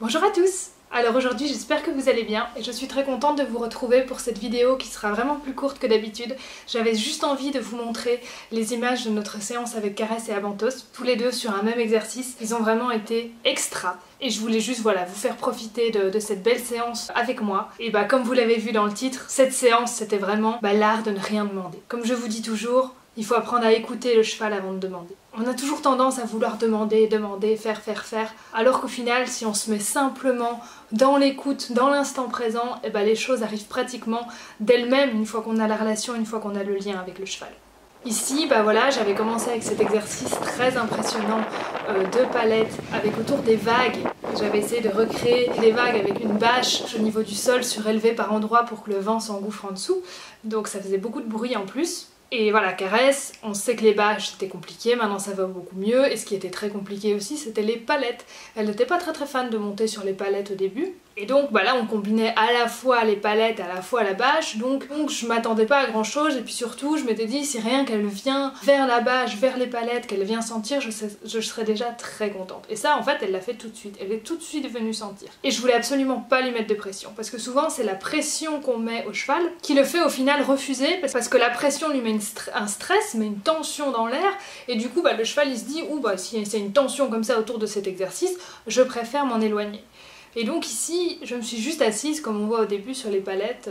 Bonjour à tous! Alors aujourd'hui j'espère que vous allez bien et je suis très contente de vous retrouver pour cette vidéo qui sera vraiment plus courte que d'habitude. J'avais juste envie de vous montrer les images de notre séance avec Caresse et Abantos, tous les deux sur un même exercice. Ils ont vraiment été extra et je voulais juste vous faire profiter de cette belle séance avec moi. Et comme vous l'avez vu dans le titre, cette séance c'était vraiment l'art de ne rien demander. Comme je vous dis toujours, il faut apprendre à écouter le cheval avant de demander. On a toujours tendance à vouloir demander, faire, alors qu'au final, si on se met simplement dans l'écoute, dans l'instant présent, les choses arrivent pratiquement d'elles-mêmes une fois qu'on a la relation, une fois qu'on a le lien avec le cheval. Ici, j'avais commencé avec cet exercice très impressionnant de palette, avec autour des vagues. J'avais essayé de recréer des vagues avec une bâche au niveau du sol surélevée par endroits pour que le vent s'engouffre en dessous. Donc ça faisait beaucoup de bruit en plus. Et voilà, Caresse, on sait que les bâches c'était compliqué, maintenant ça va beaucoup mieux, et ce qui était très compliqué aussi c'était les palettes. Elle n'était pas très fan de monter sur les palettes au début, et donc là on combinait à la fois les palettes, à la fois la bâche, donc je m'attendais pas à grand chose, et puis surtout je m'étais dit si rien qu'elle vient vers la bâche, vers les palettes, qu'elle vient sentir, je serais déjà très contente. Et ça en fait elle l'a fait tout de suite, elle est tout de suite venue sentir. Et je voulais absolument pas lui mettre de pression, parce que souvent c'est la pression qu'on met au cheval qui le fait au final refuser, parce que la pression lui met un stress, mais une tension dans l'air, et du coup le cheval il se dit si c'est une tension comme ça autour de cet exercice, je préfère m'en éloigner. Et donc ici je me suis juste assise comme on voit au début sur les palettes,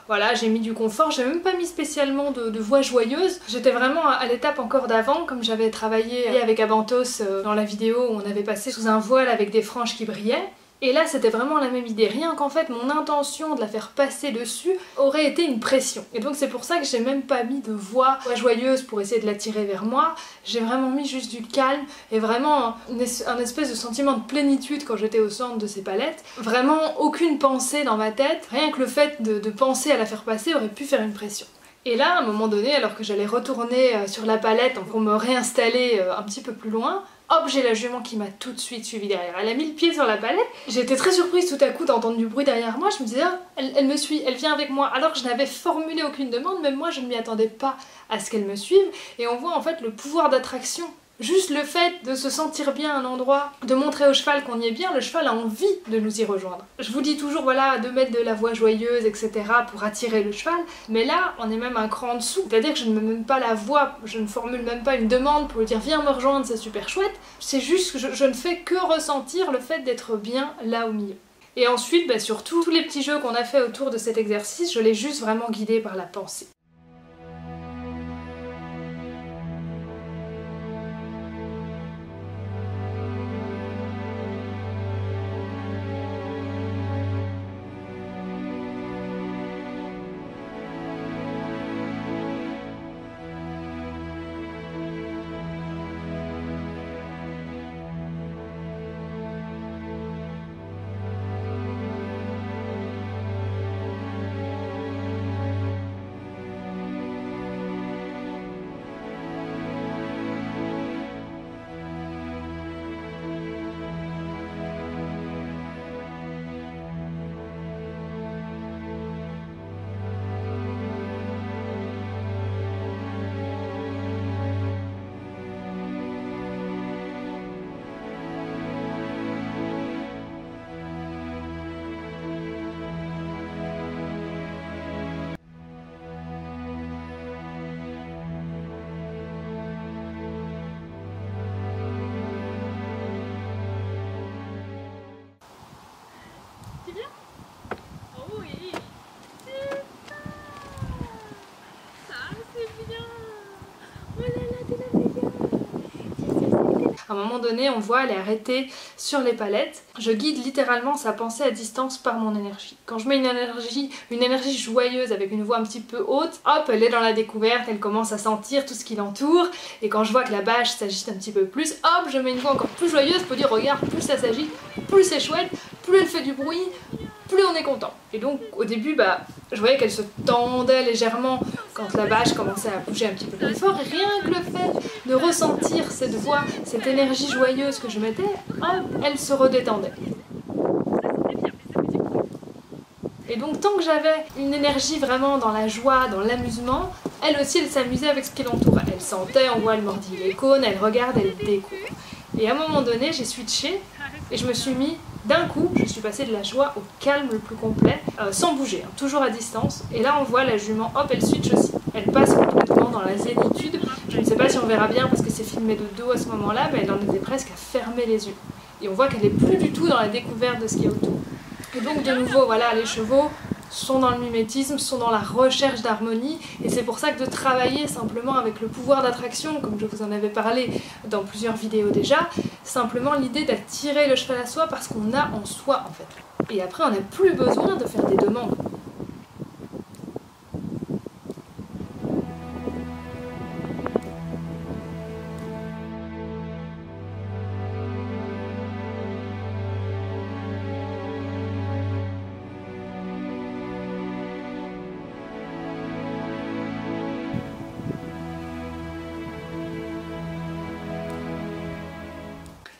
voilà, j'ai mis du confort, j'ai même pas mis spécialement de voix joyeuse, j'étais vraiment à l'étape encore d'avant, comme j'avais travaillé avec Abantos dans la vidéo où on avait passé sous un voile avec des franges qui brillaient. Et là c'était vraiment la même idée, rien qu'en fait mon intention de la faire passer dessus aurait été une pression. Et donc c'est pour ça que j'ai même pas mis de voix joyeuse pour essayer de l'attirer vers moi, j'ai vraiment mis juste du calme et vraiment un espèce de sentiment de plénitude quand j'étais au centre de ces palettes. Vraiment aucune pensée dans ma tête, rien que le fait de penser à la faire passer aurait pu faire une pression. Et là, à un moment donné, alors que j'allais retourner sur la palette pour me réinstaller un petit peu plus loin, hop, j'ai la jument qui m'a tout de suite suivi derrière. Elle a mis le pied sur la palette. J'étais très surprise tout à coup d'entendre du bruit derrière moi. Je me disais, elle me suit, elle vient avec moi. Alors que je n'avais formulé aucune demande, même moi je ne m'y attendais pas à ce qu'elle me suive. Et on voit en fait le pouvoir d'attraction. Juste le fait de se sentir bien à un endroit, de montrer au cheval qu'on y est bien, le cheval a envie de nous y rejoindre. Je vous dis toujours de mettre de la voix joyeuse, etc. pour attirer le cheval, mais là on est même un cran en dessous, c'est-à-dire que je ne mets même pas la voix, je ne formule même pas une demande pour lui dire viens me rejoindre, c'est super chouette, c'est juste que je ne fais que ressentir le fait d'être bien là au milieu. Et ensuite, surtout, tous les petits jeux qu'on a fait autour de cet exercice, je l'ai juste vraiment guidé par la pensée. À un moment donné, on voit, elle est arrêtée sur les palettes. Je guide littéralement sa pensée à distance par mon énergie. Quand je mets une énergie joyeuse avec une voix un petit peu haute, hop, elle est dans la découverte, elle commence à sentir tout ce qui l'entoure. Et quand je vois que la bâche s'agite un petit peu plus, hop, je mets une voix encore plus joyeuse pour dire regarde, plus ça s'agite, plus c'est chouette, plus elle fait du bruit, plus on est content. Et donc au début, je voyais qu'elle se tendait légèrement quand la bâche commençait à bouger un petit peu plus fort, et rien que le fait de ressentir cette voix, cette énergie joyeuse que je mettais, hop, elle se redétendait. Et donc tant que j'avais une énergie vraiment dans la joie, dans l'amusement, elle aussi elle s'amusait avec ce qui l'entourait. Elle sentait, on voit, elle mordit les cônes, elle regarde, elle découvre. Et à un moment donné, j'ai switché et je me suis mis D'un coup, je suis passée de la joie au calme le plus complet, sans bouger, hein, toujours à distance. Et là, on voit la jument, hop, elle switch aussi. Elle passe complètement dans la zénitude. Je ne sais pas si on verra bien parce que c'est filmé de dos à ce moment-là, mais elle en était presque à fermer les yeux. Et on voit qu'elle n'est plus du tout dans la découverte de ce qui est autour. Et donc, de nouveau, voilà, les chevaux sont dans le mimétisme, sont dans la recherche d'harmonie, et c'est pour ça que de travailler simplement avec le pouvoir d'attraction, comme je vous en avais parlé dans plusieurs vidéos déjà, simplement l'idée d'attirer le cheval à soi parce qu'on a en soi en fait. Et après on n'a plus besoin de faire des demandes.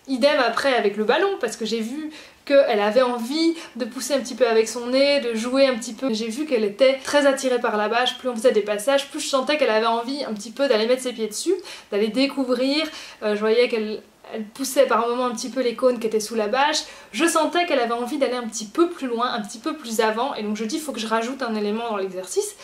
Idem après avec le ballon, parce que j'ai vu qu'elle avait envie de pousser un petit peu avec son nez, de jouer un petit peu. J'ai vu qu'elle était très attirée par la bâche, plus on faisait des passages, plus je sentais qu'elle avait envie un petit peu d'aller mettre ses pieds dessus, d'aller découvrir. Je voyais qu'elle poussait par moments un petit peu les cônes qui étaient sous la bâche. Je sentais qu'elle avait envie d'aller un petit peu plus loin, un petit peu plus avant, et donc je dis il faut que je rajoute un élément dans l'exercice.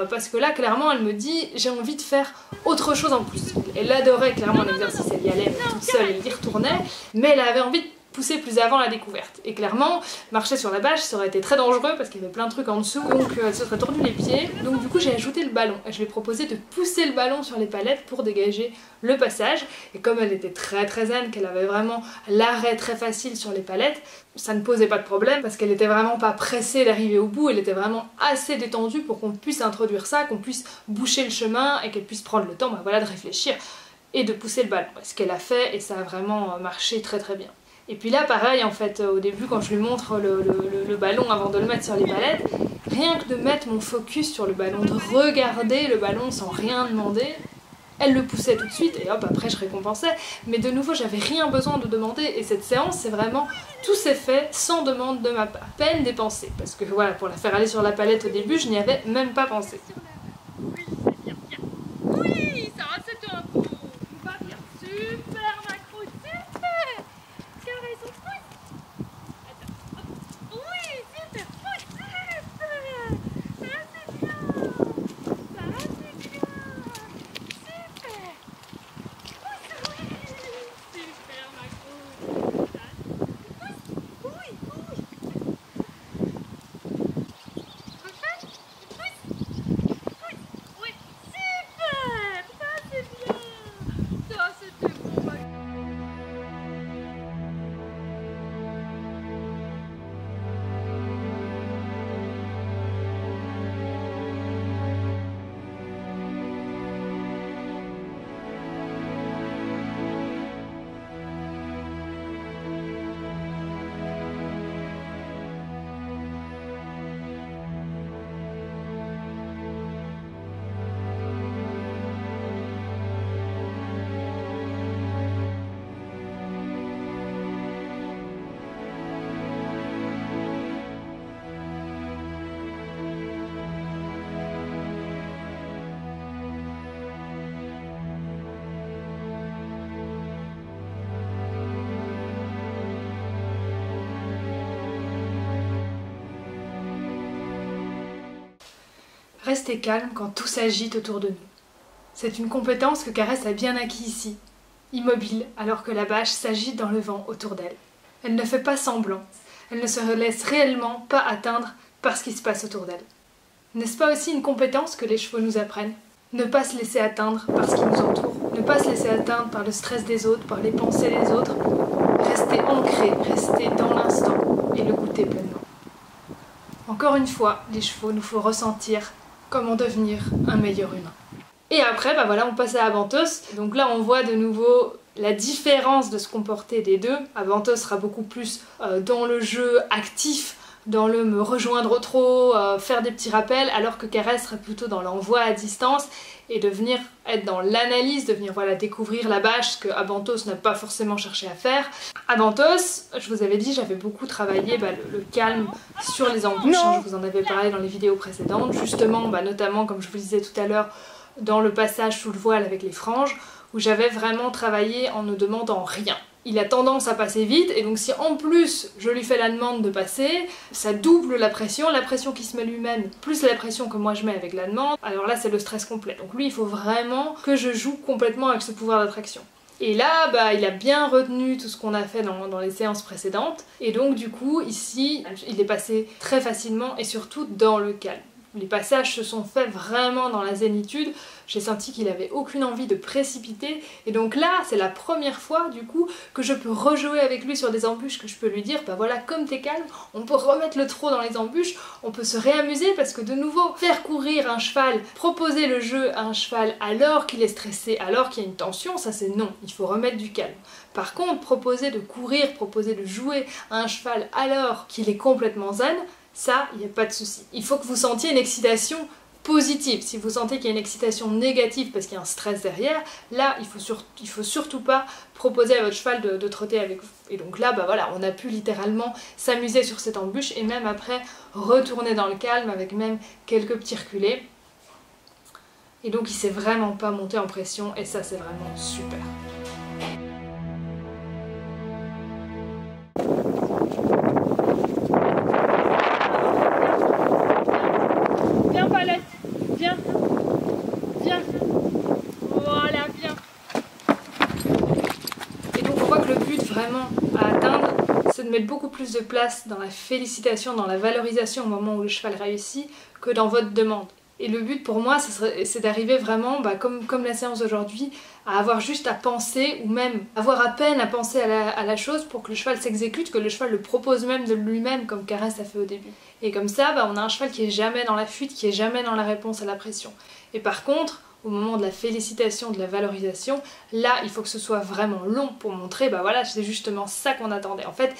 Parce que là clairement elle me dit j'ai envie de faire autre chose en plus. Elle adorait clairement l'exercice, elle y allait toute seule, elle y retournait, mais elle avait envie de pousser plus avant la découverte. Et clairement, marcher sur la bâche ça aurait été très dangereux parce qu'il y avait plein de trucs en dessous, donc elle se serait tordu les pieds. Donc du coup j'ai ajouté le ballon. Je lui ai proposé de pousser le ballon sur les palettes pour dégager le passage. Et comme elle était très zen, qu'elle avait vraiment l'arrêt très facile sur les palettes, ça ne posait pas de problème parce qu'elle était vraiment pas pressée d'arriver au bout, elle était vraiment assez détendue pour qu'on puisse introduire ça, qu'on puisse boucher le chemin et qu'elle puisse prendre le temps voilà, de réfléchir et de pousser le ballon. Ce qu'elle a fait et ça a vraiment marché très bien. Et puis là pareil en fait, au début quand je lui montre le ballon avant de le mettre sur les palettes, rien que de mettre mon focus sur le ballon, de regarder le ballon sans rien demander, elle le poussait tout de suite et hop après je récompensais, mais de nouveau j'avais rien besoin de demander et cette séance c'est vraiment tout s'est fait sans demande de ma part, peine dépensée, parce que voilà pour la faire aller sur la palette au début je n'y avais même pas pensé. Oui, ça c'est un coup. Va bien, super macro, super. Carré son pouce. Attends, hop. Oui, super, pouce, super. Ça c'est bien. Ça c'est bien. Super. Pouce, oui. Super macro. Pouce, oui, oui. Refais. Pouce. Oui, super! Ça c'est bien! Ça c'était bon! Rester calme quand tout s'agite autour de nous. C'est une compétence que Caresse a bien acquis ici, immobile alors que la bâche s'agite dans le vent autour d'elle. Elle ne fait pas semblant, elle ne se laisse réellement pas atteindre par ce qui se passe autour d'elle. N'est-ce pas aussi une compétence que les chevaux nous apprennent? Ne pas se laisser atteindre par ce qui nous entoure, ne pas se laisser atteindre par le stress des autres, par les pensées des autres, rester ancré, rester dans l'instant et le goûter pleinement. Encore une fois, les chevaux nous font ressentir comment devenir un meilleur humain. Et après, voilà, on passe à Abentos. Donc là, on voit de nouveau la différence de se comporter des deux. Abentos sera beaucoup plus dans le jeu actif, dans le me rejoindre au trot, faire des petits rappels, alors que Caresse serait plutôt dans l'envoi à distance et de venir être dans l'analyse, de venir découvrir la bâche, ce que Abentos n'a pas forcément cherché à faire. Abentos, je vous avais dit, j'avais beaucoup travaillé le calme sur les embûches, je vous en avais parlé dans les vidéos précédentes, justement, notamment comme je vous disais tout à l'heure, dans le passage sous le voile avec les franges, où j'avais vraiment travaillé en ne demandant rien. il a tendance à passer vite, et donc si en plus je lui fais la demande de passer, ça double la pression qu'il se met lui-même, plus la pression que moi je mets avec la demande, alors là c'est le stress complet. Donc lui il faut vraiment que je joue complètement avec ce pouvoir d'attraction. Et là, bah, il a bien retenu tout ce qu'on a fait dans les séances précédentes, et donc du coup ici il est passé très facilement et surtout dans le calme. Les passages se sont faits vraiment dans la zénitude, j'ai senti qu'il avait aucune envie de précipiter, et donc là c'est la première fois du coup que je peux rejouer avec lui sur des embûches, que je peux lui dire bah voilà, comme t'es calme, on peut remettre le trot dans les embûches, on peut se réamuser, parce que de nouveau, faire courir un cheval, proposer le jeu à un cheval alors qu'il est stressé, alors qu'il y a une tension, ça c'est non, il faut remettre du calme. Par contre, proposer de courir, proposer de jouer à un cheval alors qu'il est complètement zen, ça, il n'y a pas de souci. Il faut que vous sentiez une excitation positive. Si vous sentez qu'il y a une excitation négative parce qu'il y a un stress derrière, là, il faut surtout pas proposer à votre cheval de trotter avec vous. Et donc là, bah voilà, on a pu littéralement s'amuser sur cette embûche et même après retourner dans le calme avec même quelques petits reculés. Et donc il s'est vraiment pas monté en pression et ça c'est vraiment super. Viens Palette, viens. Viens. Voilà, viens. Et donc on voit que le but vraiment à atteindre, c'est de mettre beaucoup plus de place dans la félicitation, dans la valorisation au moment où le cheval réussit, que dans votre demande. Et le but pour moi, c'est d'arriver vraiment, bah, comme la séance d'aujourd'hui, à avoir juste à penser, ou même avoir à peine à penser à la chose pour que le cheval s'exécute, que le cheval le propose même de lui-même, comme Caresse a fait au début. Et comme ça, bah, on a un cheval qui est jamais dans la fuite, qui est jamais dans la réponse à la pression. Et par contre, au moment de la félicitation, de la valorisation, là, il faut que ce soit vraiment long pour montrer, bah voilà, c'est justement ça qu'on attendait. En fait,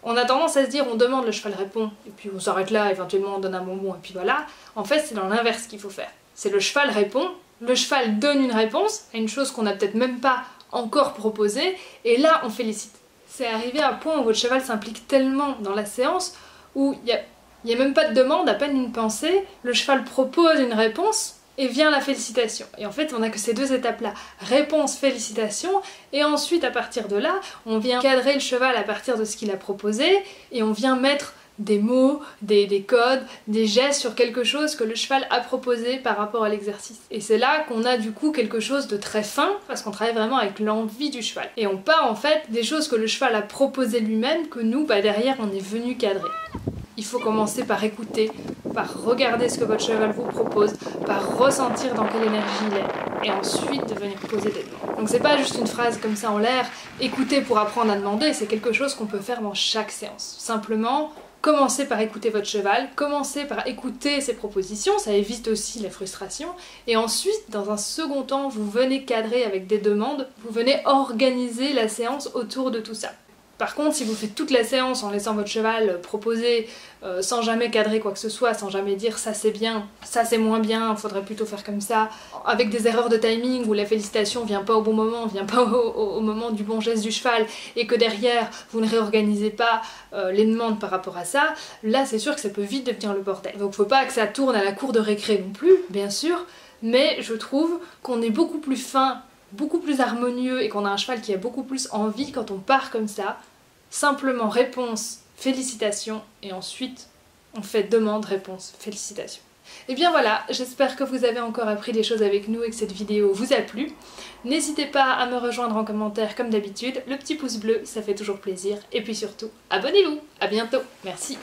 on a tendance à se dire, on demande, le cheval répond, et puis on s'arrête là, éventuellement on donne un bonbon, et puis voilà. En fait, c'est dans l'inverse qu'il faut faire. C'est le cheval répond, le cheval donne une réponse à une chose qu'on n'a peut-être même pas encore proposée, et là, on félicite. C'est arrivé à un point où votre cheval s'implique tellement dans la séance, où il n'y a même pas de demande, à peine une pensée, le cheval propose une réponse, et vient la félicitation. Et en fait, on n'a que ces deux étapes-là. Réponse, félicitation, et ensuite, à partir de là, on vient cadrer le cheval à partir de ce qu'il a proposé, et on vient mettre des mots, des codes, des gestes sur quelque chose que le cheval a proposé par rapport à l'exercice. Et c'est là qu'on a du coup quelque chose de très fin, parce qu'on travaille vraiment avec l'envie du cheval. Et on part en fait des choses que le cheval a proposé lui-même, que nous, bah, derrière, on est venu cadrer. Il faut commencer par écouter, par regarder ce que votre cheval vous propose, par ressentir dans quelle énergie il est, et ensuite de venir poser des demandes. Donc c'est pas juste une phrase comme ça en l'air, écouter pour apprendre à demander, c'est quelque chose qu'on peut faire dans chaque séance. Simplement, commencez par écouter votre cheval, commencez par écouter ses propositions, ça évite aussi la frustration, et ensuite, dans un second temps, vous venez cadrer avec des demandes, vous venez organiser la séance autour de tout ça. Par contre, si vous faites toute la séance en laissant votre cheval proposer sans jamais cadrer quoi que ce soit, sans jamais dire ça c'est bien, ça c'est moins bien, faudrait plutôt faire comme ça, avec des erreurs de timing où la félicitation vient pas au bon moment, vient pas au moment du bon geste du cheval, et que derrière vous ne réorganisez pas les demandes par rapport à ça, là c'est sûr que ça peut vite devenir le bordel. Donc faut pas que ça tourne à la cour de récré non plus, bien sûr, mais je trouve qu'on est beaucoup plus fin, beaucoup plus harmonieux, et qu'on a un cheval qui a beaucoup plus envie quand on part comme ça. Simplement réponse, félicitations, et ensuite on fait demande, réponse, félicitations. Et bien voilà, j'espère que vous avez encore appris des choses avec nous et que cette vidéo vous a plu. N'hésitez pas à me rejoindre en commentaire comme d'habitude, le petit pouce bleu, ça fait toujours plaisir, et puis surtout, abonnez-vous. À bientôt, merci.